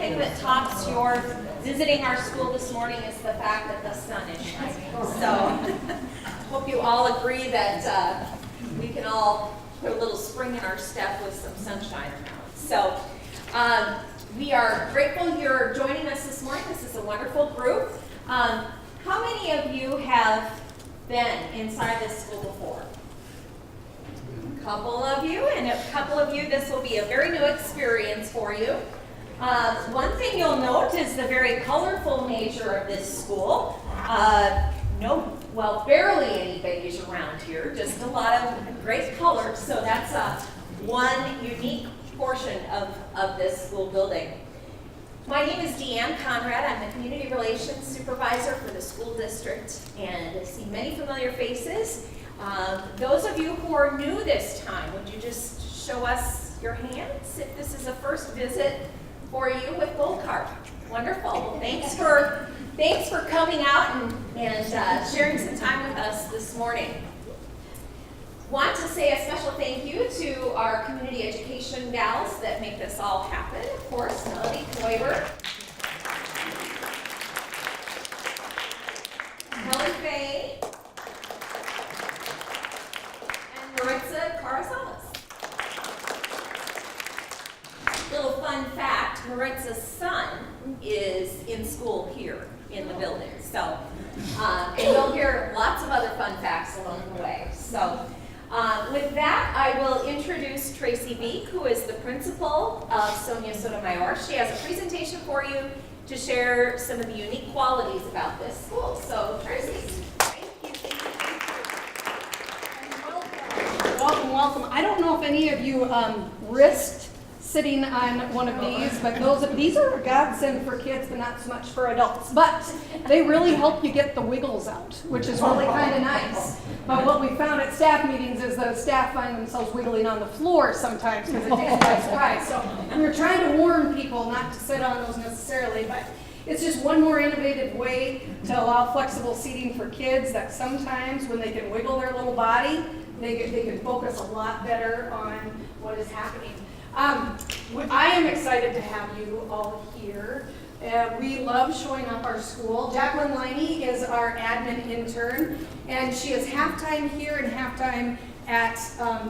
thing that tops your visiting our school this morning is the fact that the sun is shining. So, hope you all agree that we can all put a little spring in our step with some sunshine around. So, we are grateful you're joining us this morning. This is a wonderful group. How many of you have been inside this school before? A couple of you, and a couple of you, this will be a very new experience for you. One thing you'll note is the very colorful nature of this school. Barely any beige around here, just a lot of great colors, so that's one unique portion of this school building. My name is Deanne Conrad. I'm the Community Relations Supervisor for the school district, and I see many familiar faces. Those of you who are new this time, would you just show us your hands if this is a first visit for you with Gold Card? Wonderful. Well, thanks for coming out and sharing some time with us this morning. Want to say a special thank you to our community education gals that make this all happen. Of course, Melody Kloiber, Helen Faye, and Maritza Carrizales. Little fun fact, Maritza's son is in school here in the building. So, and you'll hear lots of other fun facts along the way. So, with that, I will introduce Tracy Beek, who is the principal of Sonia Sotomayor. She has a presentation for you to share some of the unique qualities about this school. So, Tracy. Welcome. I don't know if any of you risked sitting on one of these, but these are a godsend for kids, but not so much for adults. But they really help you get the wiggles out, which is really kind of nice. But what we found at staff meetings is that staff find themselves wiggling on the floor sometimes because it takes them by surprise. So we were trying to warn people not to sit on those necessarily, but it's just one more innovative way to allow flexible seating for kids that sometimes when they can wiggle their little body, they can focus a lot better on what is happening. I am excited to have you all here. We love showing up our school. Jacqueline Liney is our admin intern, and she is halftime here and halftime at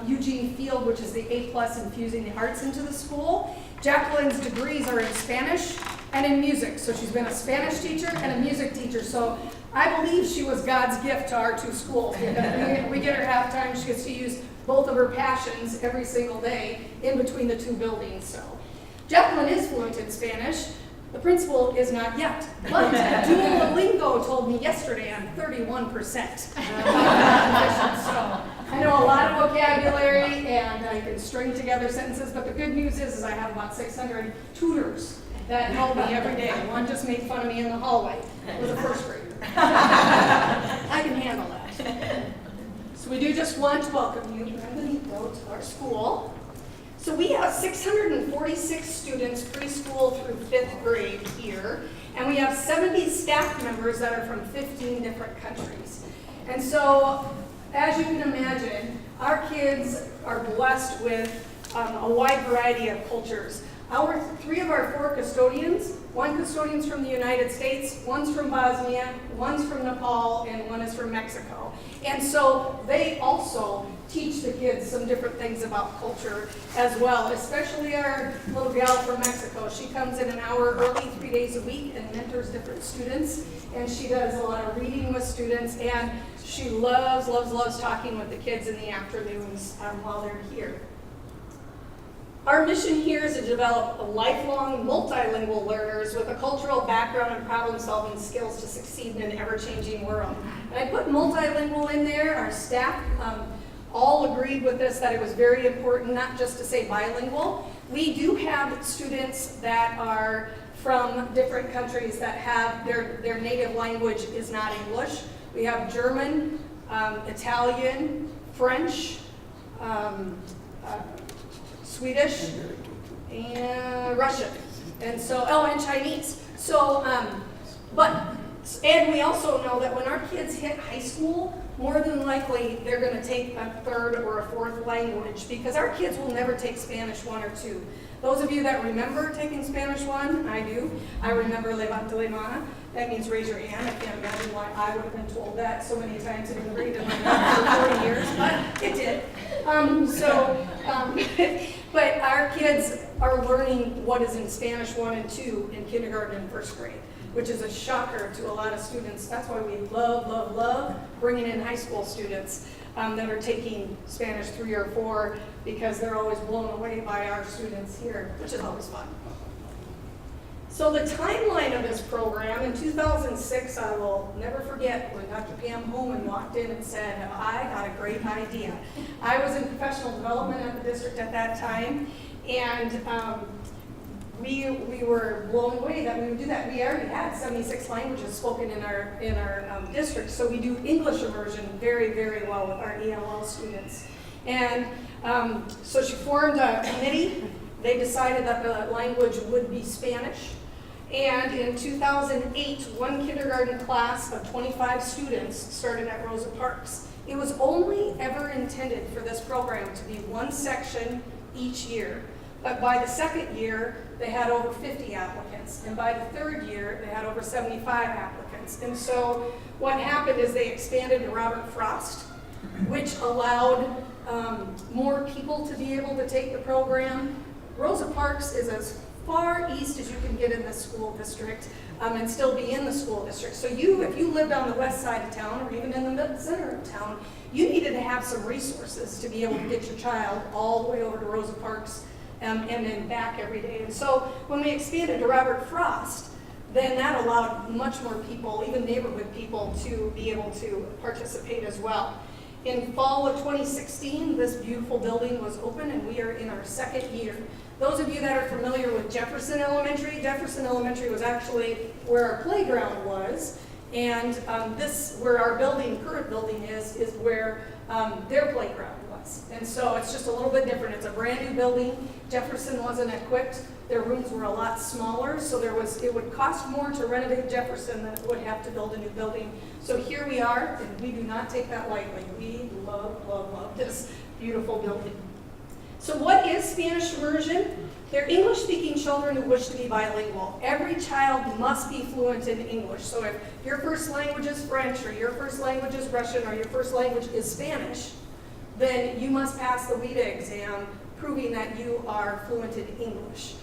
Eugene Field, which is the A+ infusing the arts into the school. Jacqueline's degrees are in Spanish and in music, so she's been a Spanish teacher and a music teacher. So I believe she was God's gift to our two schools. We get her halftime, she gets to use both of her passions every single day in between the two buildings. So Jacqueline is fluent in Spanish. The principal is not yet, but Duolingo told me yesterday I'm 31%. So I know a lot of vocabulary and I can string together sentences, but the good news is I have about 600 tutors that help me every day. One just made fun of me in the hallway with a first grader. I can handle that. So we do just want to welcome you, Benito, to our school. So we have 646 students preschool through 5th grade here, and we have 70 staff members that are from 15 different countries. And so, as you can imagine, our kids are blessed with a wide variety of cultures. Three of our 4 custodians, one custodian's from the United States, one's from Bosnia, one's from Nepal, and one is from Mexico. And so they also teach the kids some different things about culture as well, especially our little gal from Mexico. She comes in an hour early 3 days a week and mentors different students, and she does a lot of reading with students, and she loves talking with the kids in the afternoons while they're here. Our mission here is to develop lifelong multilingual learners with a cultural background and problem-solving skills to succeed in an ever-changing world. And I put multilingual in there. Our staff all agreed with this, that it was very important not just to say bilingual. We do have students that are from different countries that have their native language is not English. We have German, Italian, French, Swedish, and Russian, and Chinese. So, and we also know that when our kids hit high school, more than likely they're going to take a third or a fourth language, because our kids will never take Spanish 1 or 2. Those of you that remember taking Spanish 1, I do. I remember levanta la mano. That means raise your hand. I can't imagine why I would have been told that so many times in the grade in my life for 40 years, but it did. But our kids are learning what is in Spanish 1 and 2 in kindergarten and first grade, which is a shocker to a lot of students. That's why we love bringing in high school students that are taking Spanish 3 or 4, because they're always blown away by our students here, which is always fun. So the timeline of this program, in 2006, I will never forget when Dr. Pam Holman walked in and said, I got a great idea. I was in professional development at the district at that time, and we were blown away that we would do that. We already had 76 languages spoken in our district, so we do English immersion very, very well with our ELL students. And so she formed a committee. They decided that the language would be Spanish. And in 2008, one kindergarten class of 25 students started at Rosa Parks. It was only ever intended for this program to be one section each year. But by the second year, they had over 50 applicants. And by the third year, they had over 75 applicants. And so what happened is they expanded to Robert Frost, which allowed more people to be able to take the program. Rosa Parks is as far east as you can get in the school district and still be in the school district. So if you lived on the west side of town or even in the center of town, you needed to have some resources to be able to get your child all the way over to Rosa Parks and then back every day. And so when we expanded to Robert Frost, then that allowed much more people, even neighborhood people, to be able to participate as well. In fall of 2016, this beautiful building was open, and we are in our second year. Those of you that are familiar with Jefferson Elementary was actually where our playground was, and where our current building is where their playground was. And so it's just a little bit different. It's a brand new building. Jefferson wasn't equipped. Their rooms were a lot smaller, so it would cost more to renovate Jefferson than it would have to build a new building. So here we are, and we do not take that lightly. We love this beautiful building. So what is Spanish immersion? They're English-speaking children who wish to be bilingual. Every child must be fluent in English. So if your first language is French, or your first language is Russian, or your first language is Spanish, then you must pass the WIDA exam, proving that you are fluent in English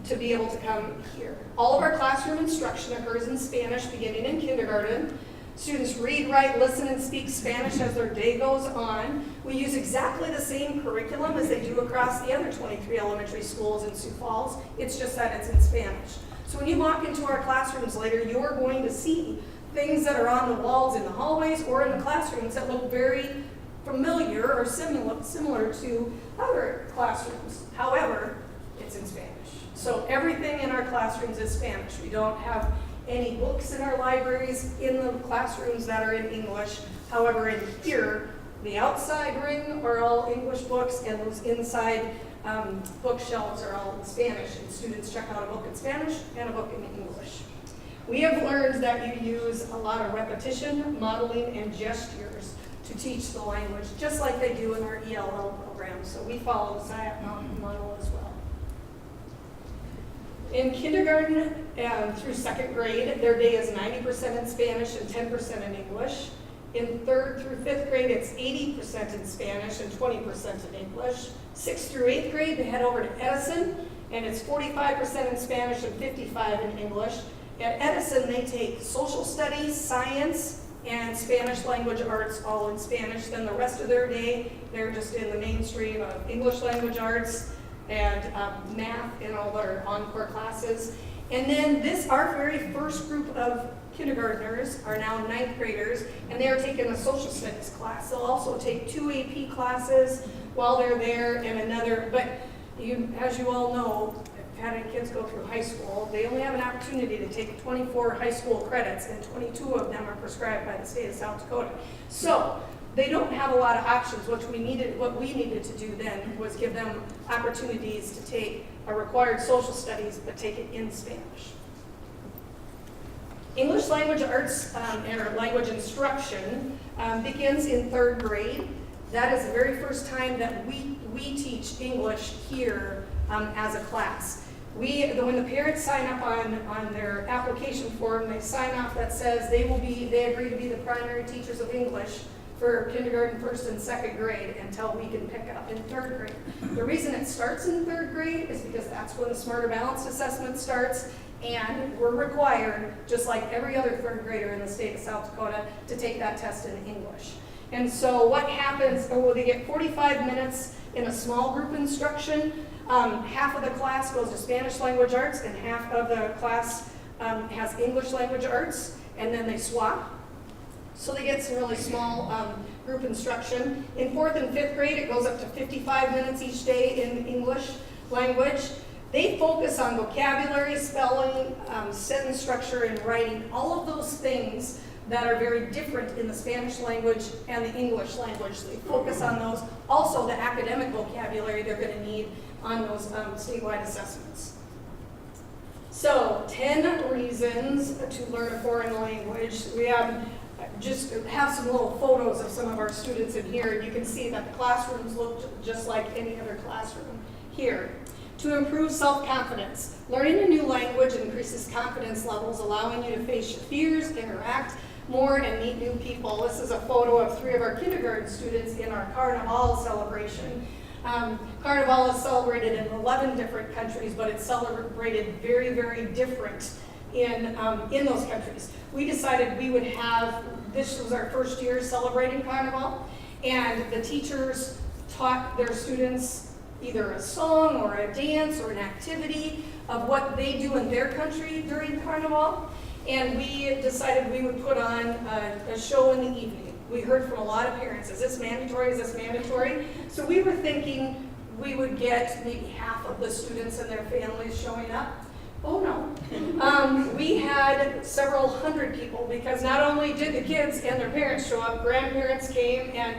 to be able to come here. All of our classroom instruction occurs in Spanish beginning in kindergarten. Students read, write, listen, and speak Spanish as their day goes on. We use exactly the same curriculum as they do across the other 23 elementary schools in Sioux Falls. It's just that it's in Spanish. So when you walk into our classrooms later, you're going to see things that are on the walls in the hallways or in the classrooms that look very familiar or similar to other classrooms. However, it's in Spanish. So everything in our classrooms is Spanish. We don't have any books in our libraries in the classrooms that are in English. However, in here, the outside ring are all English books, and those inside bookshelves are all in Spanish, and students check out a book in Spanish and a book in English. We have learned that you use a lot of repetition, modeling, and gestures to teach the language, just like they do in our ELL program. So we follow the SIAP model as well. In kindergarten through second grade, their day is 90% in Spanish and 10% in English. In third through fifth grade, it's 80% in Spanish and 20% in English. Sixth through eighth grade, they head over to Edison, and it's 45% in Spanish and 55% in English. At Edison, they take social studies, science, and Spanish language arts all in Spanish. Then the rest of their day, they're just in the mainstream of English language arts and math and all their encore classes. And then our very first group of kindergartners are now ninth graders, and they are taking a social studies class. They'll also take 2 AP classes while they're there and another, but as you all know, having kids go through high school, they only have an opportunity to take 24 high school credits, and 22 of them are prescribed by the state of South Dakota. So they don't have a lot of options. What we needed to do then was give them opportunities to take a required social studies, but take it in Spanish. English language arts or language instruction begins in 3rd grade. That is the very first time that we teach English here as a class. When the parents sign up on their application form, they sign off that says they agree to be the primary teachers of English for kindergarten, 1st and 2nd grade until we can pick up in 3rd grade. The reason it starts in 3rd grade is because that's when the Smarter Balanced assessment starts, and we're required, just like every other 3rd grader in the state of South Dakota, to take that test in English. And so what happens, they get 45 minutes in a small group instruction. Half of the class goes to Spanish language arts and half of the class has English language arts, and then they swap. So they get some really small group instruction. In 4th and 5th grade, it goes up to 55 minutes each day in English language. They focus on vocabulary, spelling, sentence structure, and writing, all of those things that are very different in the Spanish language and the English language. They focus on those. Also, the academic vocabulary they're going to need on those statewide assessments. So, 10 reasons to learn a foreign language. We have some little photos of some of our students in here, and you can see that the classrooms look just like any other classroom here. To improve self-confidence. Learning a new language increases confidence levels, allowing you to face your fears, interact more, and meet new people. This is a photo of 3 of our kindergarten students in our Carnival celebration. Carnival is celebrated in 11 different countries, but it's celebrated very, very different in those countries. We decided we would this was our first year celebrating Carnival, and the teachers taught their students either a song or a dance or an activity of what they do in their country during Carnival. And we decided we would put on a show in the evening. We heard from a lot of parents, is this mandatory, is this mandatory? So we were thinking we would get maybe half of the students and their families showing up. Oh no. We had several hundred people, because not only did the kids and their parents show up, grandparents came, and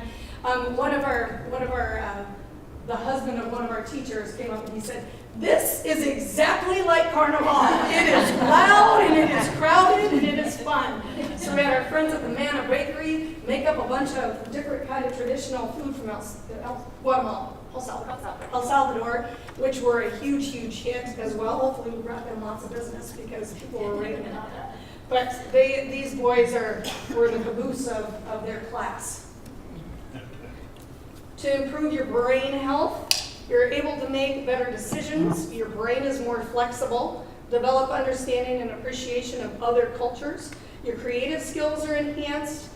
the husband of one of our teachers came up and he said, "This is exactly like Carnival. It is loud and it is crowded and it is fun." So we had our friends at the Manna Bakery make up a bunch of different kind of traditional food from El Salvador, which were a huge, huge hit as well. Hopefully we brought them lots of business because people were raving about that. But these boys were the caboose of their class. To improve your brain health, you're able to make better decisions, your brain is more flexible, develop understanding and appreciation of other cultures, your creative skills are enhanced,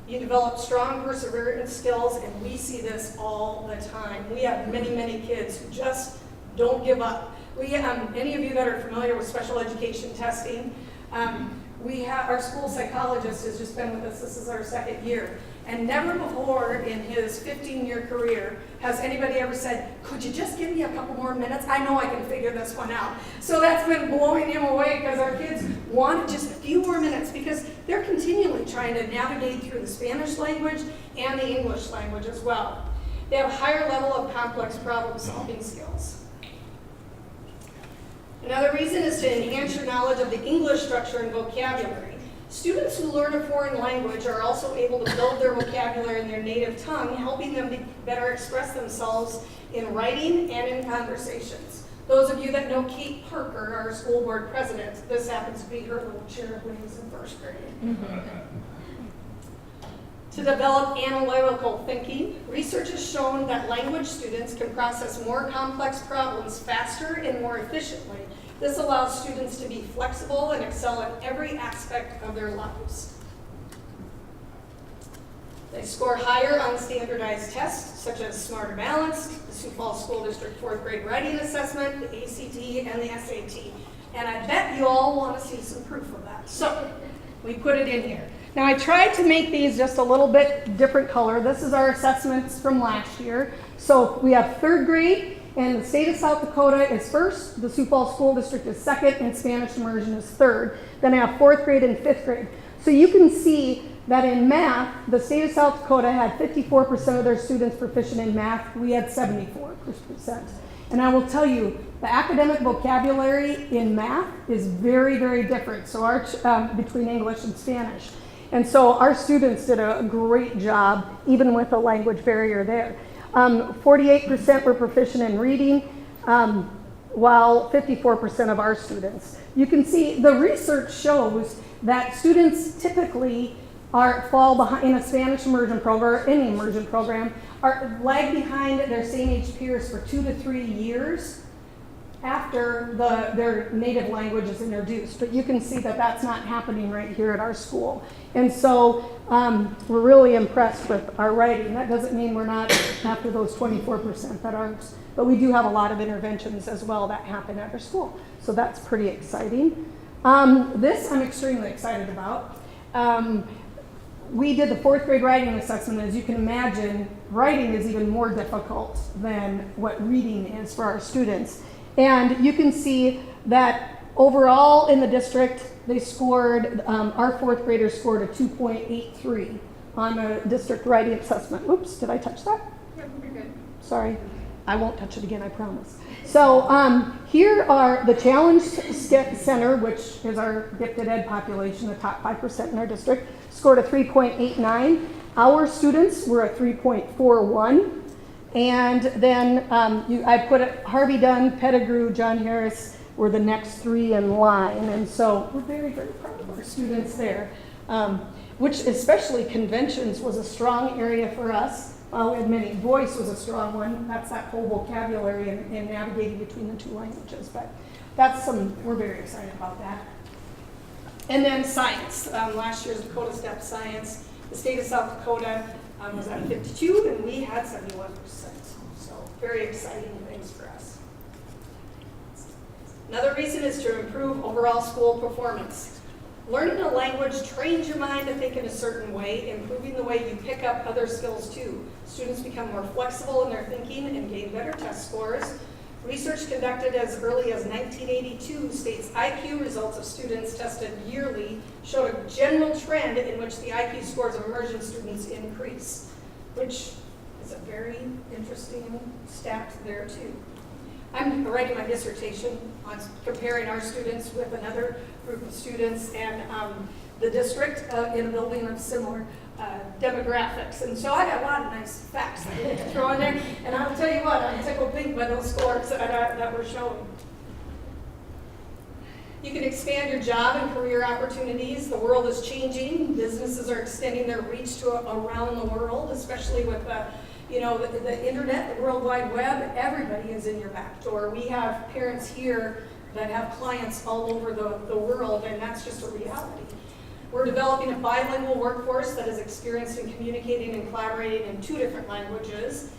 you develop strong perseverance skills, and we see this all the time. We have many, many kids who just don't give up. Any of you that are familiar with special education testing, our school psychologist has just been with us. This is our 2nd year. And never before in his 15-year career has anybody ever said, "Could you just give me a couple more minutes? I know I can figure this one out." So that's been blowing him away, because our kids want just a few more minutes, because they're continually trying to navigate through the Spanish language and the English language as well. They have a higher level of complex problem-solving skills. Another reason is to enhance your knowledge of the English structure and vocabulary. Students who learn a foreign language are also able to build their vocabulary in their native tongue, helping them better express themselves in writing and in conversations. Those of you that know Kate Parker, our school board president, this happens to be her little chair when he was in 1st grade. To develop analytical thinking, research has shown that language students can process more complex problems faster and more efficiently. This allows students to be flexible and excel in every aspect of their lives. They score higher on standardized tests, such as Smarter Balanced, the Sioux Falls School District 4th grade writing assessment, the ACT, and the SAT. And I bet you all want to see some proof of that. So we put it in here. Now I tried to make these just a little bit different color. This is our assessments from last year. So we have 3rd grade, and the state of South Dakota is 1st, the Sioux Falls School District is 2nd, and Spanish immersion is 3rd. Then I have 4th grade and 5th grade. So you can see that in math, the state of South Dakota had 54% of their students proficient in math. We had 74%. And I will tell you, the academic vocabulary in math is very, very different. So between English and Spanish. And so our students did a great job, even with a language barrier there. 48% were proficient in reading, while 54% of our students. You can see the research shows that students typically fall behind in a Spanish immersion program or any immersion program, lag behind their same age peers for 2 to 3 years after their native language is introduced. But you can see that that's not happening right here at our school. And so we're really impressed with our writing. That doesn't mean we're not after those 24% that aren't, but we do have a lot of interventions as well that happen at our school. So that's pretty exciting. This I'm extremely excited about. We did the 4th grade writing assessment. As you can imagine, writing is even more difficult than what reading is for our students. And you can see that overall in the district, they scored, our 4th graders scored a 2.83 on the district writing assessment. Oops, did I touch that? Yeah, you're good. Sorry, I won't touch it again, I promise. So here are the Challenge Center, which is our gifted ed population, the top 5% in our district, scored a 3.89. Our students were a 3.41. And then I put it, Harvey Dunn, Pettigrew, John Harris were the next 3 in line. And so we're very, very proud of our students there, which especially conventions was a strong area for us. We had many. Voice was a strong one. That's that whole vocabulary and navigating between the 2 languages. But we're very excited about that. And then science. Last year's Dakota Step Science, the state of South Dakota was at 52, and we had 71%. So very exciting things for us. Another reason is to improve overall school performance. Learning a language trains your mind to think in a certain way, improving the way you pick up other skills too. Students become more flexible in their thinking and gain better test scores. Research conducted as early as 1982 states IQ results of students tested yearly showed a general trend in which the IQ scores of immersion students increase, which is a very interesting stat there too. I'm writing my dissertation on comparing our students with another group of students and the district in a building of similar demographics. And so I got a lot of nice facts that I need to throw in there. And I'll tell you what, I'm tickled pink by those scores that we're showing. You can expand your job and career opportunities. The world is changing. Businesses are extending their reach to around the world, especially with the internet, the World Wide Web. Everybody is in your back door. We have parents here that have clients all over the world, and that's just a reality. We're developing a bilingual workforce that is experienced in communicating and collaborating in 2 different languages.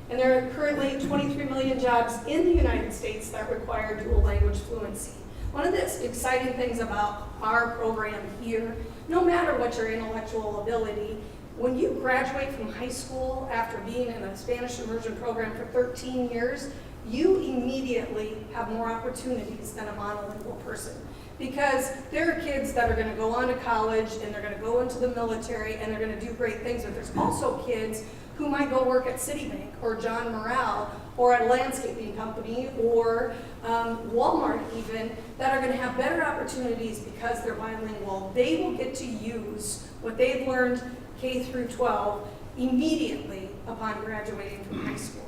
And there are currently 23 million jobs in the United States that require dual language fluency. One of the exciting things about our program here, no matter what your intellectual ability, when you graduate from high school after being in a Spanish immersion program for 13 years, you immediately have more opportunities than a monolingual person. Because there are kids that are going to go on to college and they're going to go into the military and they're going to do great things, but there's also kids who might go work at Citibank or John Morrell or at a landscaping company or Walmart even, that are going to have better opportunities because they're bilingual. They will get to use what they've learned K through 12 immediately upon graduating from high school.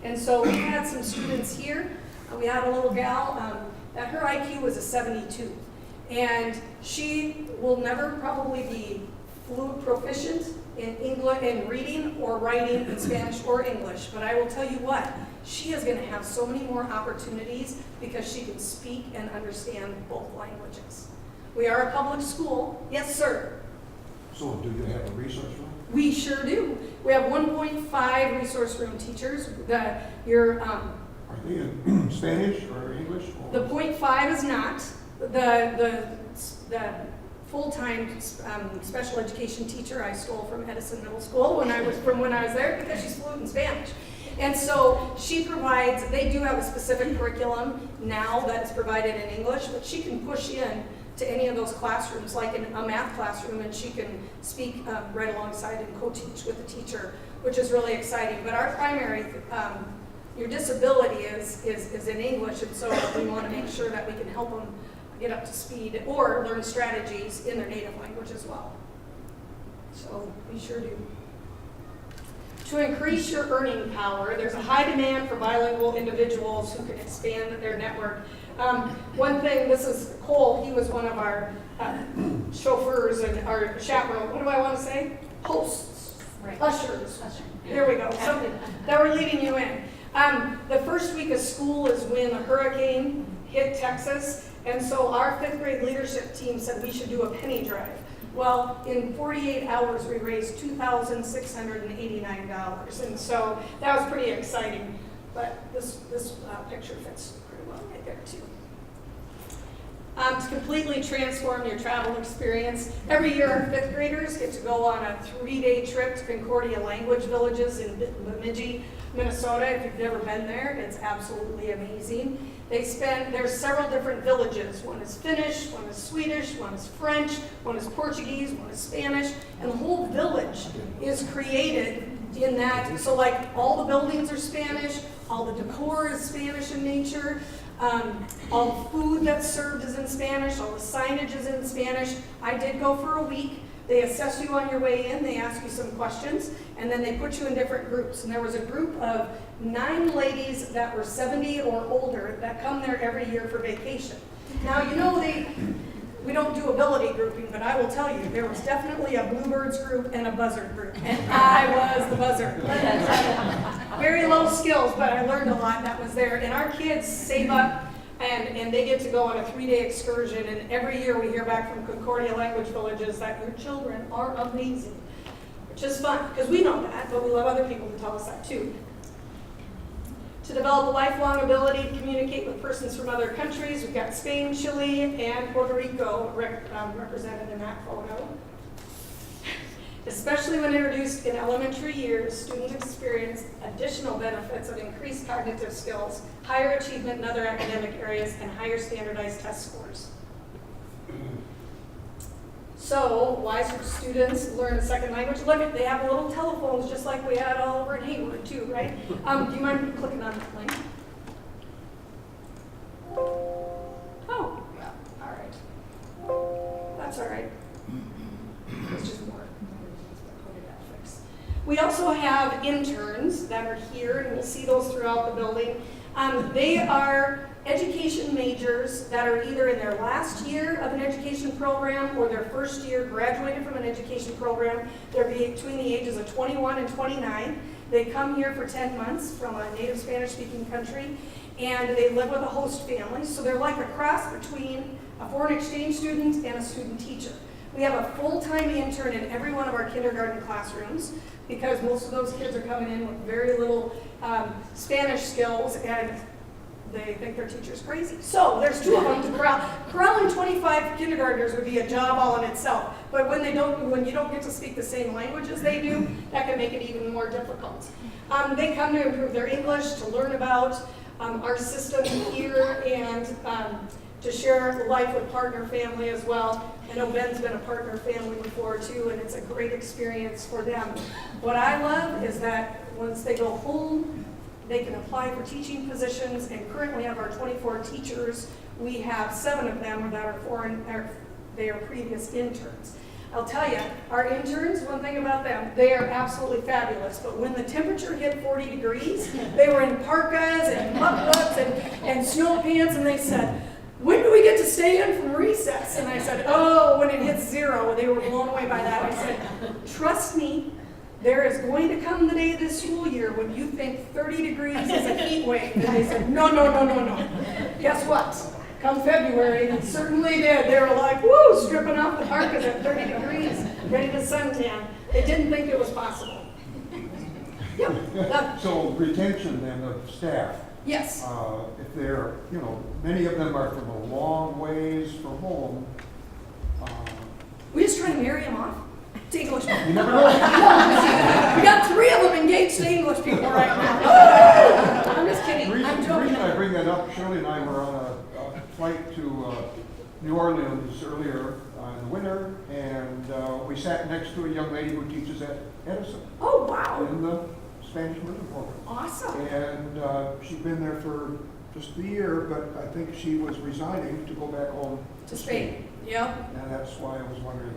And so we had some students here. We had a little gal that her IQ was a 72. And she will never probably be fluent proficient in English, in reading or writing in Spanish or English. But I will tell you what, she is going to have so many more opportunities because she can speak and understand both languages. We are a public school. Yes, sir. So do you have a resource room? We sure do. We have 1.5 resource room teachers. Are they in Spanish or English? The 0.5 is not. The full-time special education teacher I stole from Edison Middle School when I was there because she's fluent in Spanish. And so she provides, they do have a specific curriculum now that is provided in English, but she can push in to any of those classrooms, like in a math classroom, and she can speak right alongside and co-teach with the teacher, which is really exciting. But our primary, your disability is in English, and so we want to make sure that we can help them get up to speed or learn strategies in their native language as well. So we sure do. To increase your earning power, there's a high demand for bilingual individuals who can expand their network. One thing, this is Cole, he was one of our chauffeurs and our chaperone, what do I want to say? Hosts, Right. ushers. There we go, something that we're leading you in. The first week of school is when the hurricane hit Texas, and so our 5th grade leadership team said we should do a penny drive. Well, in 48 hours, we raised $2,689, and so that was pretty exciting. But this picture fits pretty well right there too. To completely transform your travel experience, every year our 5th graders get to go on a 3-day trip to Concordia Language Villages in Bemidji, Minnesota. If you've never been there, it's absolutely amazing. There's several different villages. One is Finnish, one is Swedish, one is French, one is Portuguese, one is Spanish, and the whole village is created in that. So like all the buildings are Spanish, all the decor is Spanish in nature, all the food that's served is in Spanish, all the signage is in Spanish. I did go for a week. They assess you on your way in, they ask you some questions, and then they put you in different groups. And there was a group of 9 ladies that were 70 or older that come there every year for vacation. Now, you know, we don't do ability grouping, but I will tell you, there was definitely a bluebirds group and a buzzard group. And I was the buzzard. Very low skills, but I learned a lot that was there. And our kids save up and they get to go on a 3-day excursion. And every year we hear back from Concordia Language Villages that your children are amazing, which is fun, because we know that, but we love other people to tell us that too. To develop a lifelong ability to communicate with persons from other countries, we've got Spain, Chile, and Puerto Rico represented in that photo. Especially when introduced in elementary years, students experience additional benefits of increased cognitive skills, higher achievement in other academic areas, and higher standardized test scores. So, why should students learn a second language? Look, they have little telephones just like we had all over in Hayward too, right? Do you mind clicking on that link? Oh, yeah, all right. That's all right. It's just more. We also have interns that are here, and we'll see those throughout the building. They are education majors that are either in their last year of an education program or their first year graduated from an education program. They're between the ages of 21 and 29. They come here for 10 months from a native Spanish-speaking country, and they live with a host family. So they're like a cross between a foreign exchange student and a student teacher. We have a full-time intern in every one of our kindergarten classrooms because most of those kids are coming in with very little Spanish skills, and they think their teacher's crazy. So there's 2 of them to corral. Corralling 25 kindergartners would be a job all in itself. But when you don't get to speak the same language as they do, that can make it even more difficult. They come to improve their English, to learn about our system here, and to share life with partner family as well. I know Ben's been a partner family before too, and it's a great experience for them. What I love is that once they go home, they can apply for teaching positions, and currently have our 24 teachers. We have 7 of them that are they are previous interns. I'll tell you, our interns, one thing about them, they are absolutely fabulous, but when the temperature hit 40 degrees, they were in parkas and mucklucks and snow pants, and they said, "When do we get to stay in from recess?" And I said, "Oh, when it hits 0. They were blown away by that. I said, "Trust me, there is going to come the day this school year when you think 30 degrees is a heat wave." And they said, no. Guess what? Come February, it certainly did. They were like, woo, stripping off the parkas at 30 degrees, ready to suntan. They didn't think it was possible. Yep. So retention then of staff. Yes. If they're, many of them are from a long ways from home. We just try to marry them off to English people. You never know. We got 3 of them engaged to English people right now. I'm just kidding. The I'm joking. reason I bring that up, Shirley and I were on a flight to New Orleans earlier in the winter, and we sat next to a young lady who teaches at Edison Oh, wow. in the Spanish immersion program. Awesome. And she'd been there for just the year, but I think she was resigning to go back home To Spain. Yep. And that's why I was wondering.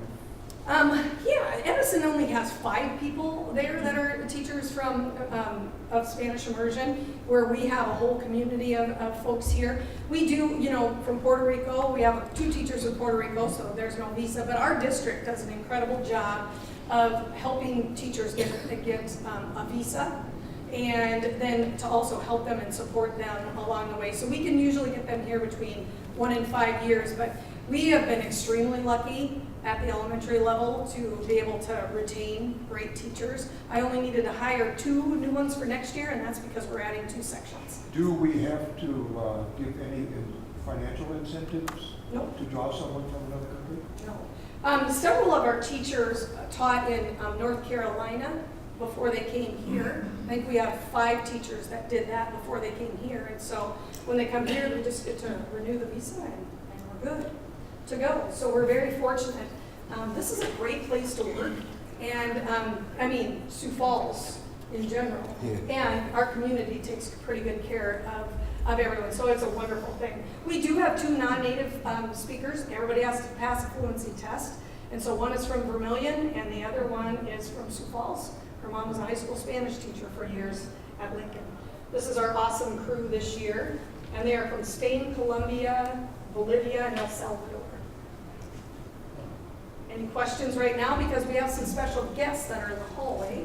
Yeah, Edison only has 5 people there that are teachers from of Spanish immersion, where we have a whole community of folks here. We do, you know, from Puerto Rico, we have 2 teachers from Puerto Rico, so there's no visa, but our district does an incredible job of helping teachers get a visa, and then to also help them and support them along the way. So we can usually get them here between 1 and 5 years, but we have been extremely lucky at the elementary level to be able to retain great teachers. I only needed to hire 2 new ones for next year, and that's because we're adding 2 sections. Do we have to give any financial incentives Nope. to draw someone from another country? No. Several of our teachers taught in North Carolina before they came here. I think we have 5 teachers that did that before they came here, and so when they come here, we just get to renew the visa, and we're good to go. So we're very fortunate. This is a great place to work, and I mean, Sioux Falls in general, and our community takes pretty good care of everyone, so it's a wonderful thing. We do have 2 non-native speakers. Everybody has to pass a fluency test, and so one is from Vermilion, and the other one is from Sioux Falls. Her mom was a high school Spanish teacher for years at Lincoln. This is our awesome crew this year, and they are from Spain, Colombia, Bolivia, and El Salvador. Any questions right now? Because we have some special guests that are in the hallway.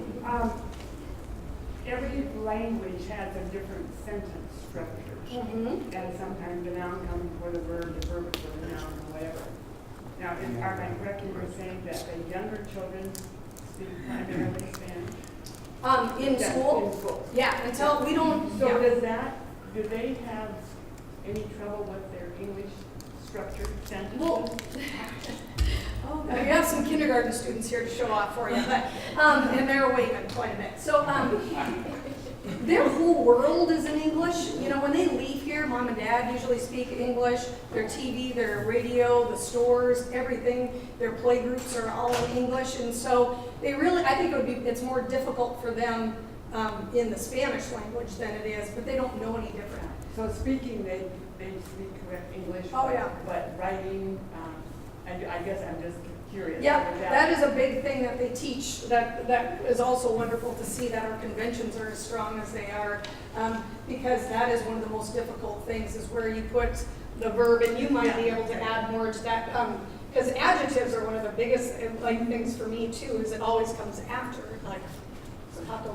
Every language has a different sentence structure. And sometimes the noun comes before the verb before the noun, or whatever. Now, are my correct in saying that the younger children speak primarily Spanish? In school? In school. Yeah, until we don't. So Yeah. do they have any trouble with their English structured sentences? Well, we have some kindergarten students here to show off for you, but, and they're waving quite a bit. So their whole world is in English. You know, when they leave here, mom and dad usually speak English. Their TV, their radio, the stores, everything, their play groups are all in English. And so they really, I think it's more difficult for them in the Spanish language than it is, but they don't know any different. So speaking, they speak correct English. Oh, yeah. But writing, I guess I'm just curious. Yeah, that is a big thing that they teach. That is also wonderful to see that our conventions are as strong as they are, because that is one of the most difficult things, is where you put the verb, and you might be able to add more to that. Because adjectives are one of the biggest things for me too. Is it always comes after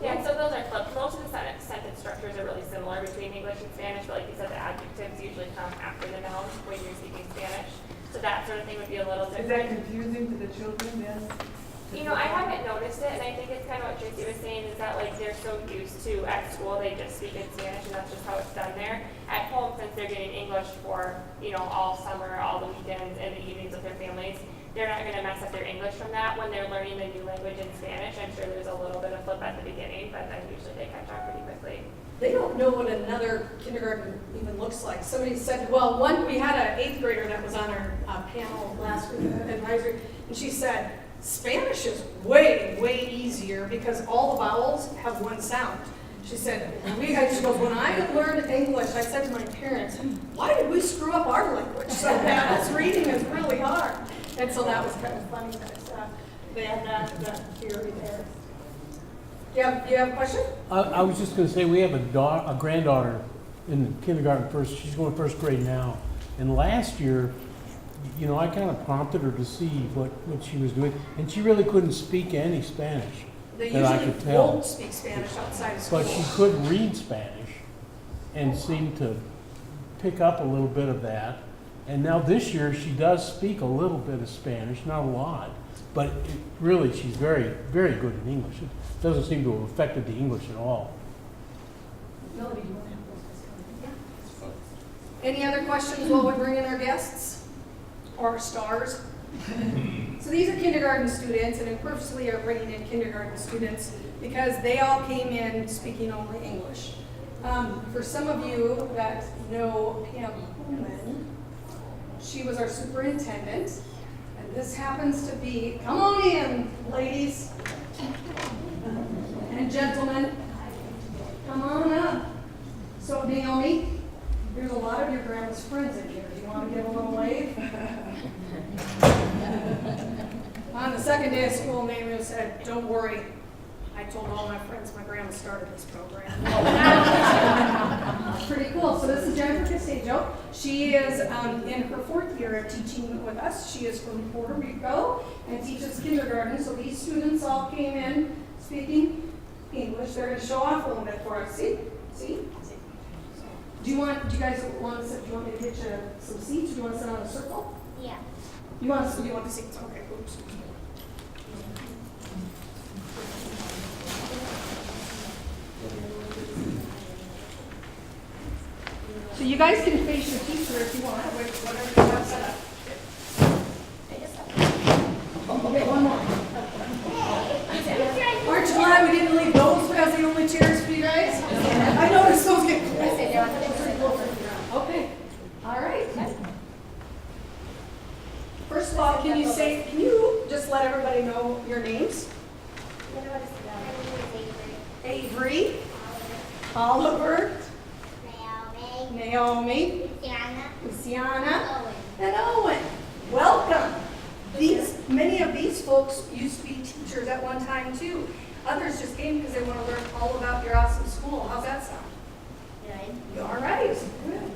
Yeah, so those are flipped. Most of the sentence structures are really similar between English and Spanish, but like you said, the adjectives usually come after the nouns when you're speaking Spanish. So that sort of thing would be a little different. Is that confusing to the children then? You know, I haven't noticed it, and I think it's kind of what Tracy was saying, is that like they're so used to at school they just speak in Spanish, and that's just how it's done there. At home, since they're getting English for, you know, all summer, all the weekends, and the evenings with their families, they're not going to mess up their English from that. When they're learning the new language in Spanish, I'm sure there's a little bit of flip at the beginning, but then usually they catch on pretty quickly. They don't know what another kindergarten even looks like. Somebody said, well, we had an 8th grader that was on our panel last week, advisory, and she said, Spanish is way, way easier because all the vowels have one sound. She said, she goes, when I learned English, I said to my parents, why did we screw up our language so bad? This reading is really hard. And so that was kind of funny that they had that theory there. Do you have a question? I was just going to say, we have a granddaughter in kindergarten she's going first grade now. And last year, you know, I kind of prompted her to see what she was doing. And she really couldn't speak any Spanish They that I usually could tell. won't speak Spanish outside of school. But she could read Spanish and seemed to pick up a little bit of that. And now this year, she does speak a little bit of Spanish, not a lot. But really, she's very, very good in English. It doesn't seem to have affected the English at all. Melody, do you want to have those guys come in? Yeah. Any other questions while we bring in our guests? Or our stars? So these are kindergarten students, and we purposely are bringing in kindergarten students because they all came in speaking only English. For some of you that know Pam Pullman, She was our superintendent. And this happens to be, come on in, ladies and gentlemen. Come on up. So Naomi, there's a lot of your grandma's friends in here. Do you want to give a little wave? On the second day of school, Naomi said, don't worry. I told all my friends my grandma started this program. Pretty cool. So this is Jennifer Castejo. She is in her 4th year of teaching with us. She is from Puerto Rico and teaches kindergarten. So these students all came in speaking English. They're going to show off a little bit for us. See? See? Do you guys want to sit? Do you want me to get you some seats? Do you want to sit on a circle? Yeah. You want the seats? Okay. Oops. So you guys can face your teacher if you want, whatever you want set up. Okay, one more. Aren't you glad we didn't leave those as the only chairs for you guys? I noticed those get close. Okay, all right. First of all, can you just let everybody know your names? Avery, Oliver, Naomi, Luciana, and Owen. Welcome. Many of these folks used to be teachers at one time too. Others just came because they want to learn all about your awesome school. How's that sound? Good. All right. Good.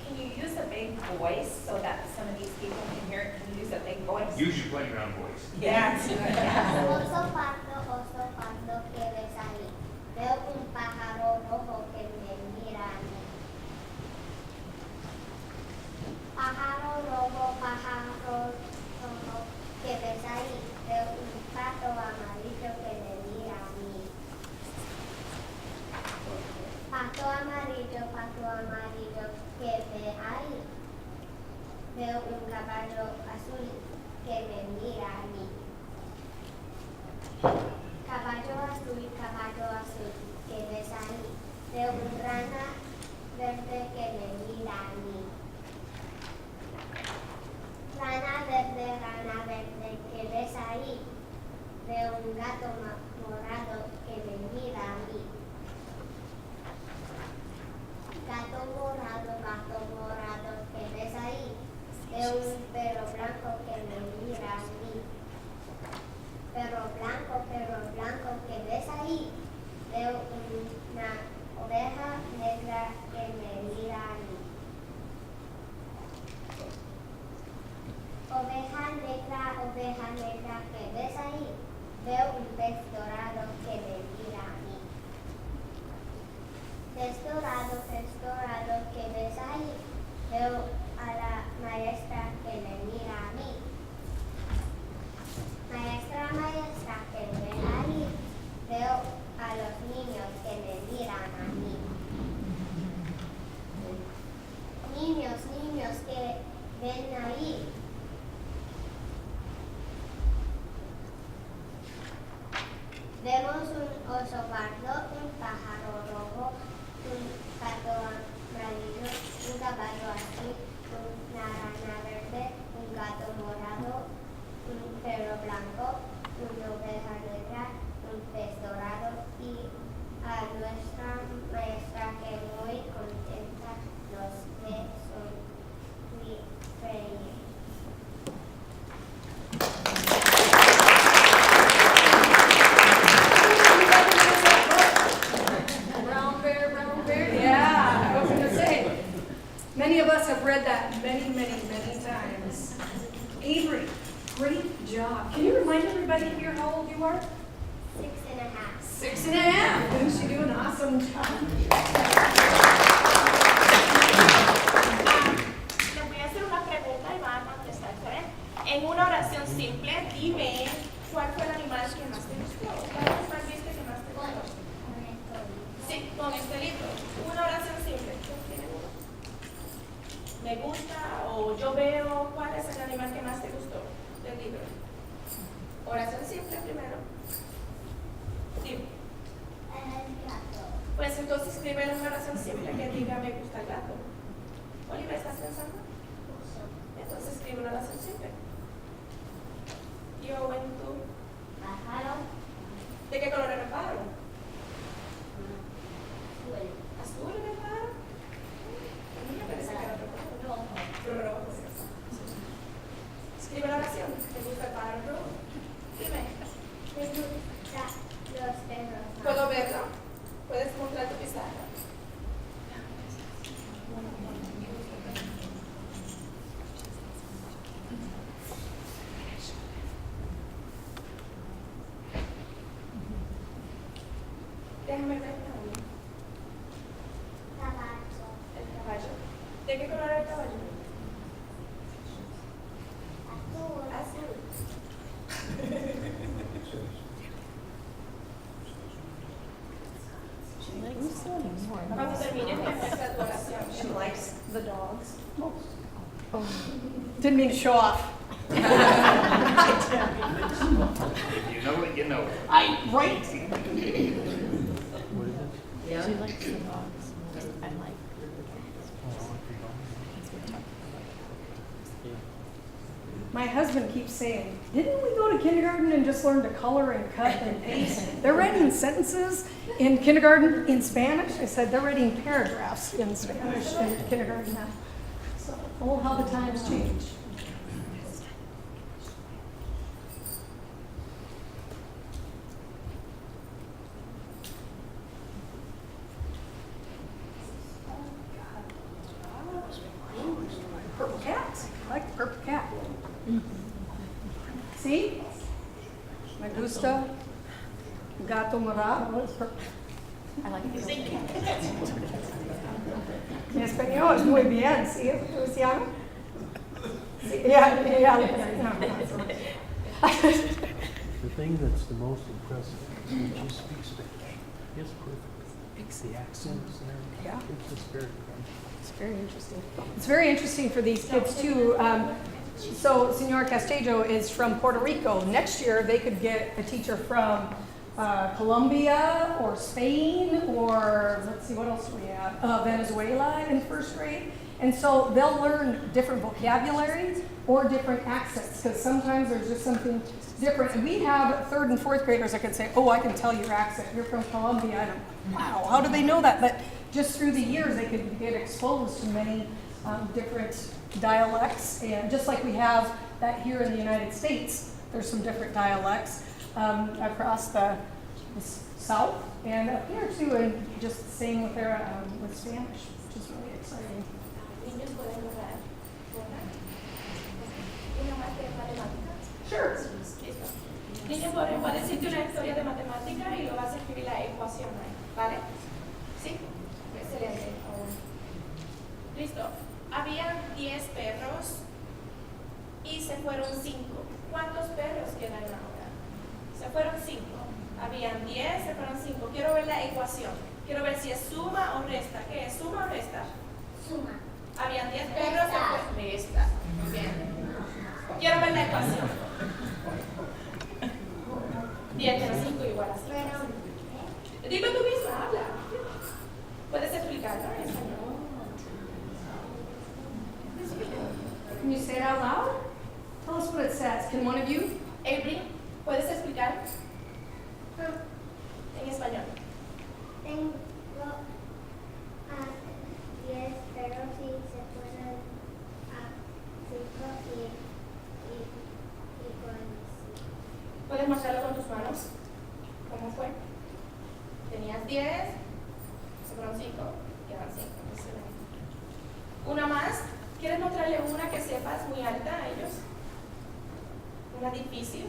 Can you use a big voice so that some of these people can hear it? Can you use a big voice? Use your playground voice. Yes. Oso pardo que ves ahí. Veo un pájaro rojo que me mira a mí. Pájaro rojo que ves ahí. Veo un pato amarillo que me mira a mí. Pato amarillo que ve ahí. Veo un caballo azul que me mira a mí. Caballo azul que ves ahí. Veo una rana verde que me mira a mí. Rana verde que ves ahí. Veo un gato morado que me mira a mí. Gato morado que ves ahí. Veo un perro blanco que me mira a mí. Perro blanco que ves ahí. Veo una oveja negra que me mira a mí. Oveja negra que ves ahí. Veo un pez dorado que me mira a mí. Pez dorado que ves ahí. Veo a la maestra que me mira a mí. Maestra que me ve ahí. Veo a los niños que me miran a mí. Niños que ven ahí. Vemos un oso pardo, un pájaro rojo, un pato amarillo, un caballo azul, una rana verde, un gato morado, un perro blanco, una oveja negra, un pez dorado y a nuestra maestra que muy contenta nos ve sonreír. Many of Great job. Can you remind everybody here how old you are? 6.5. 6.5. Didn't she do an awesome job? Les voy a hacer una pregunta y van a contestar. ¿Saben? En una oración simple, dime cuál fue el animal que más te gustó. ¿Cuál animal viste que más te gustó? Sí, con este libro. Una oración simple. ¿Tiene uno? Me gusta o yo veo. ¿Cuál es el animal que más te gustó del libro? Oración simple primero. Dime. Pues entonces escribe una oración simple que diga me gusta el gato. Oliver, ¿estás pensando? Entonces escribe una oración simple. Yo en tu. ¿De qué color era el pájaro? ¿Azul era el pájaro? A mí me parece que era otro color. Rojo. Escribe la oración. ¿Te gusta el pájaro rojo? Dime. ¿Puedo verlo? ¿Puedes mostrar tu pizarra? Déjame ver. El caballo. ¿De qué color era el caballo? Azul. Cuando termines de hacer tu oración. She likes The dogs. Didn't mean to show off. If you know it, you know it. Right. Yeah. She likes the dogs. I like My husband keeps saying, didn't we go to kindergarten and just learn to color and cut and paste? They're writing sentences in kindergarten in Spanish. I said, they're writing paragraphs in Spanish in kindergarten now. So, oh, how the times change. Purple cat. I like the purple cat. See? Me gusta. Gato morado. I like these. En español, muy bien, ¿sí, Luciano? Sí, ya. The thing that's the most impressive is when she speaks Spanish. It's perfect. It's the accents and everything. Yeah. It's just very good. It's very interesting. It's very interesting for these kids too. So Senor Castello is from Puerto Rico. Next year they could get a teacher from Colombia or Spain or let's see, what else do we have? Venezuela in first grade. And so they'll learn different vocabularies or different accents because sometimes there's just something different. And we have third and fourth graders that can say, oh, I can tell your accent. You're from Colombia. And I'm, wow, how do they know that? But just through the years, they could get exposed to many different dialects. And just like we have that here in the United States, there's some different dialects across the South and up here too, and just the same with their with Spanish, which is really exciting. Niños pueden lograr una más de matemáticas. Sure. Listo. Niños pueden decirte una historia de matemática y lo vas a escribir la ecuación ahí, ¿vale? ¿Sí? Excelente. Listo. Había 10 perros y se fueron 5. ¿Cuántos perros quedan ahora? Se fueron 5. Habían 10, se fueron 5. Quiero ver la ecuación. Quiero ver si es suma o resta. ¿Qué es? ¿Suma o resta? Suma. Habían 10 perros, se fueron. Resta. Muy bien. Quiero ver la ecuación. 10 menos 5 igual a 5. Dime tú misma, habla. ¿Puedes explicarlo en español? Can you say it out loud? Tell us what it says. Can one of you? Avery, ¿puedes explicar? En español. Tengo 10 perros y se fueron a 5 y con ¿Puedes mostrarlo con tus manos? ¿Cómo fue? Tenías 10, se fueron 5, quedan 5. Excelente. Una más. ¿Quieres mostrarle una que sepas muy alta a ellos? Una difícil.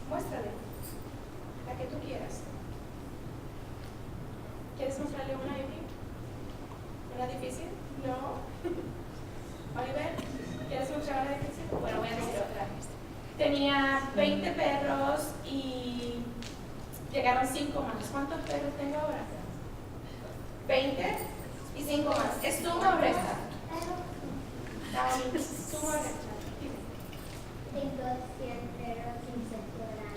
Muéstrale. La que tú quieras. ¿Quieres mostrarle una, Amy? ¿Una difícil? No. Oliver, ¿quieres mostrar una difícil? Bueno, voy a decir otra. Tenía 20 perros y llegaron 5 más. ¿Cuántos perros tengo ahora? 20 y 5 más. ¿Es suma o resta? Suma o resta. Tengo 100 perros y se quedan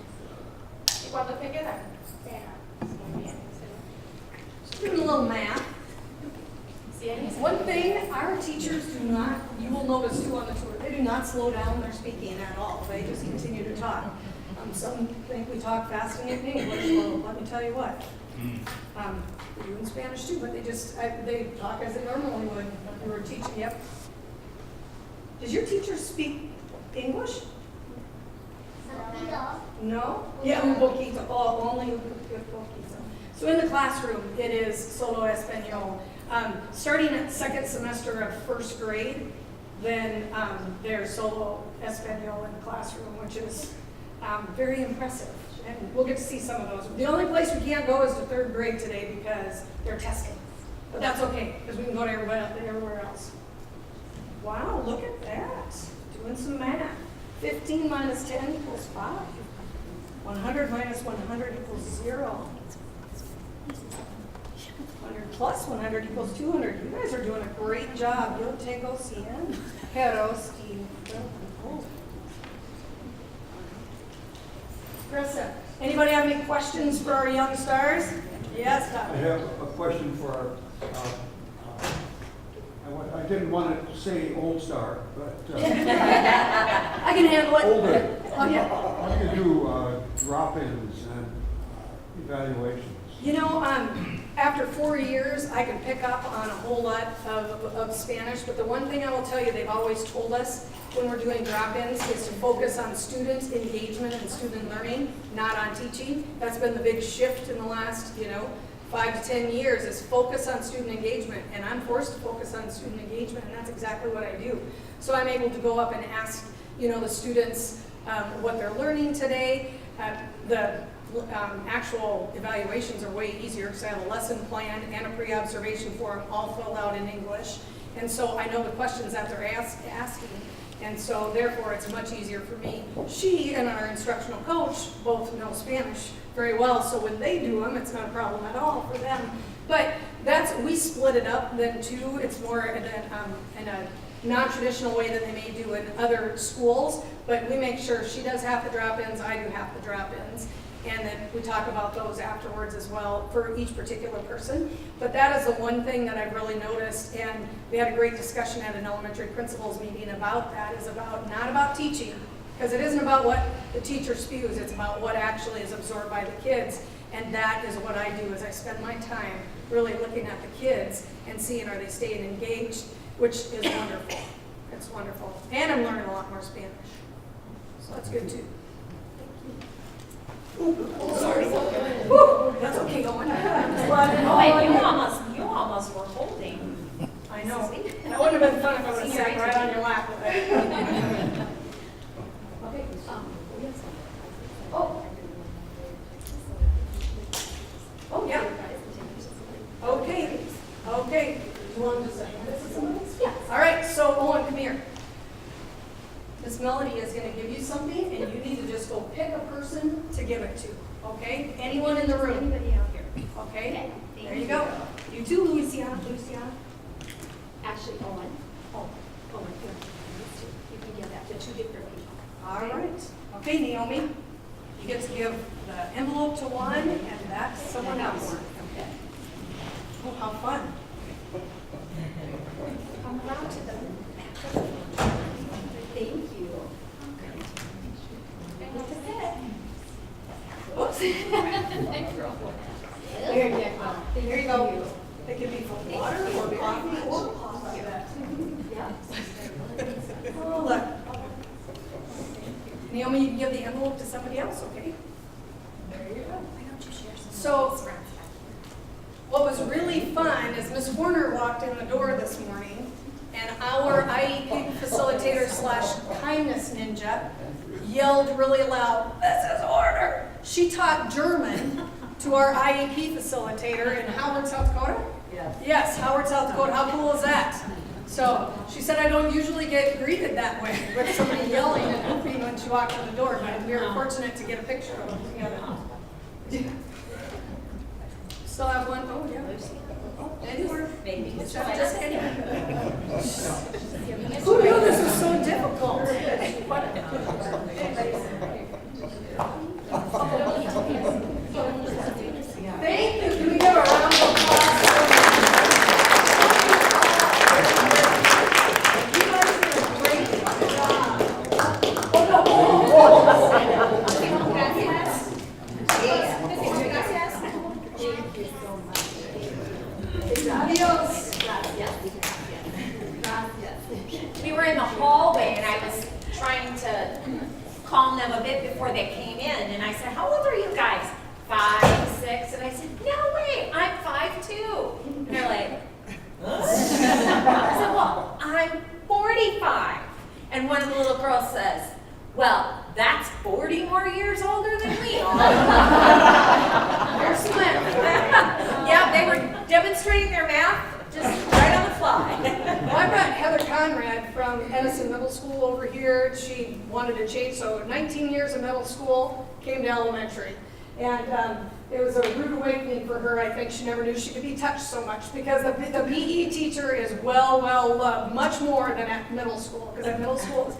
¿Y cuántos te quedan? 0. Muy bien. Doing a little math. One thing, our teachers do not, you will notice too on the tour, they do not slow down their speaking at all. They just continue to talk. Some think we talk fast in English. Well, let me tell you what. We do in Spanish too, but they talk as they normally would when we were teaching. Yep. Does your teacher speak English? No? Yeah, un poquito. Oh, only un poquito. So in the classroom, it is solo español. Starting at second semester of first grade, then there's solo español in the classroom, which is very impressive. And we'll get to see some of those. The only place we can't go is to third grade today because they're testing. But that's okay, because we can go to everywhere else. Wow, look at that. Doing some math. 15 minus 10 equals 5. 100 minus 100 equals 0. 100 plus 100 equals 200. You guys are doing a great job. Yo tengo 100 peros y... Krista, anybody have any questions for our young stars? Yes, I Doctor. have a question for our, I didn't want to say old star, but I can handle it. older. Oh, yeah. How do you do drop-ins and evaluations? You know, after 4 years, I can pick up on a whole lot of Spanish, but the one thing I will tell you, they've always told us when we're doing drop-ins is to focus on student engagement and student learning, not on teaching. That's been the big shift in the last, 5 to 10 years is focus on student engagement, and I'm forced to focus on student engagement, and that's exactly what I do. So I'm able to go up and ask, the students what they're learning today. The actual evaluations are way easier because I have a lesson plan and a pre-observation form all filled out in English. And so I know the questions that they're asking. And so therefore it's much easier for me. She and our instructional coach both know Spanish very well, so when they do them, it's not a problem at all for them. But we split it up then too. It's more in a non-traditional way that they may do in other schools, but we make sure she does half the drop-ins, I do half the drop-ins. And then we talk about those afterwards as well for each particular person. But that is the one thing that I've really noticed, and we had a great discussion at an elementary principals meeting about that, is about not about teaching, because it isn't about what the teacher spews, it's about what actually is absorbed by the kids. And that is what I do, is I spend my time really looking at the kids and seeing are they staying engaged, which is wonderful. It's wonderful. And I'm learning a lot more Spanish. So that's good too. Oh, sorry. Woo, that's okay going. Oh, wait, you almost were holding. I know. That wouldn't have been fun if I would have sat right on your lap with it. Okay. Oh, yeah. Okay. You want to just hand this to somebody? Yeah. All right, so Owen, come here. Miss Melody is going to give you something, and you need to just go pick a person to give it to, okay? Anyone in the room. Anybody out here? Okay? There you go. You too, Luciana. Actually, Owen. Owen, here. You can give that to 2 different people. All right. Okay, Naomi, you get to give the envelope to one, and that's someone else. Okay. Oh, how fun. Come around to them. Thank you. Oops. There you go. They can be from water or coffee or coffee. Yeah. Oh, look. Naomi, you can give the envelope to somebody else, okay? There you go. So, what was really fun is Miss Warner walked in the door this morning, and our IEP facilitator / kindness ninja yelled really loud, "This is order!" She taught German to our IEP facilitator in Howard, South Dakota. Yes, Howard, South Dakota. How cool is that? So she said, I don't usually get greeted that way with somebody yelling and whooping when she walked in the door, but we were fortunate to get a picture of them together. Still have one? Oh, yeah. Oh, anywhere. Maybe. Just anywhere. Who knew this was so difficult? Thank you. Can we give a round of applause? You guys did a great job. Adios. We were in the hallway and I was trying to calm them a bit before they came in. And I said, how old are you guys? 5, 6. And I said, no way, I'm 5'2". And they're like, huh? I said, well, I'm 45. And one of the little girls says, well, that's 40 more years older than we are. They're slim. Yeah, they were demonstrating their math just right on the fly. Well, I've got Heather Conrad from Edison Middle School over here. She wanted to change, so 19 years of middle school, came to elementary. And it was a rude awakening for her. I think she never knew she could be touched so much because the PE teacher is well loved, much more than at middle school. Because at middle school,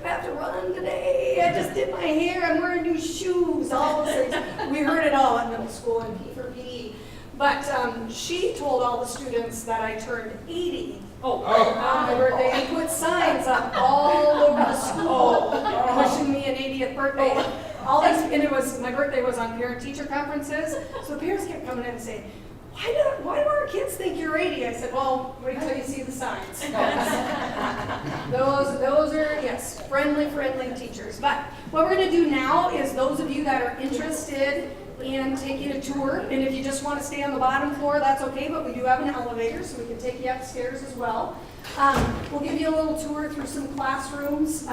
I have to run today. I just did my hair. I'm wearing new shoes. All those things. We heard it all at middle school and for PE. But she told all the students that I turned 80 on my birthday and put signs up all over the school wishing me an 80th birthday. All these, and it was, my birthday was on parent-teacher conferences, so the parents kept coming in and saying, why do our kids think you're 80? I said, well, wait till you see the signs. Those are, yes, friendly teachers. But what we're going to do now is those of you that are interested in taking a tour, and if you just want to stay on the bottom floor, that's okay, but we do have an elevator, so we can take you upstairs as well. We'll give you a little tour through some classrooms.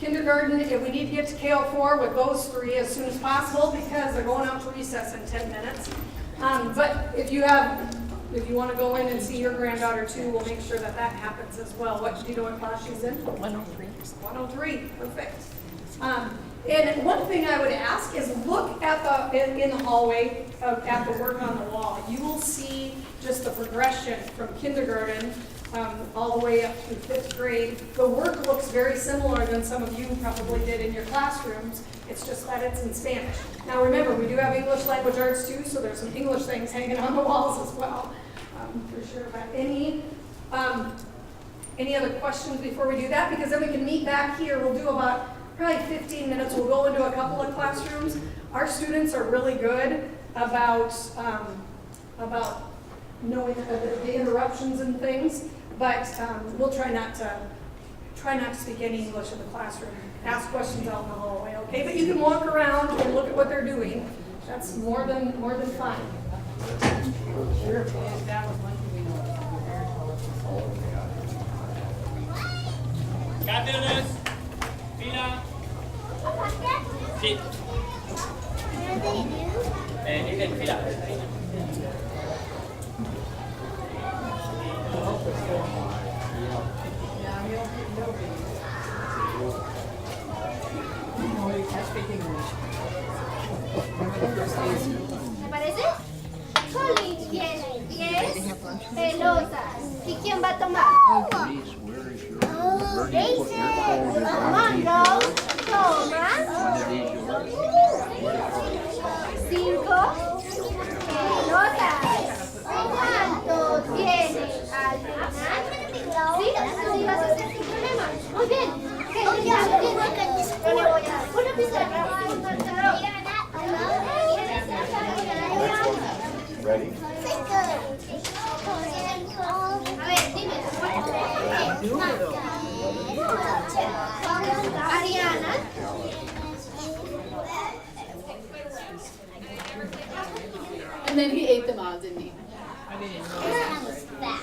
Kindergarten, we need to get to KO4 with those 3 as soon as possible because they're going out to recess in 10 minutes. But if you want to go in and see your granddaughter too, we'll make sure that happens as well. Do you know what class she's in? 103. 103, perfect. And one thing I would ask is look at in the hallway at the work on the wall. You will see just the progression from kindergarten all the way up through 5th grade. The work looks very similar than some of you probably did in your classrooms. It's just that it's in Spanish. Now remember, we do have English language arts too, so there's some English things hanging on the walls as well, for sure. But any other questions before we do that? Because then we can meet back here. We'll do about probably 15 minutes. We'll go into a couple of classrooms. Our students are really good about knowing the interruptions and things, but we'll try not to speak any English in the classroom. Ask questions out in the hallway, okay? But you can walk around and look at what they're doing. That's more than fine. Sure. Cáceres, fila. Sí. Dicen fila. ¿Me parece? Colin tiene 10 pelotas. ¿Y quién va a tomar? Mando, toma 5 pelotas. ¿Cuánto tiene al final? ¿Sí? ¿Así vas a hacer sin problema? Muy bien. Yo le voy a dar una pizarra. Ready? A ver, dime. Ariana. And then he ate them all, didn't he? That.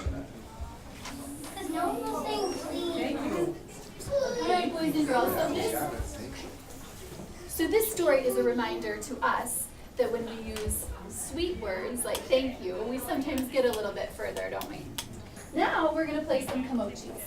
No Thank you. All right, boys and girls, so this story is a reminder to us that when we use sweet words like thank you, we sometimes get a little bit further, don't we? Now we're gonna play some kamochis.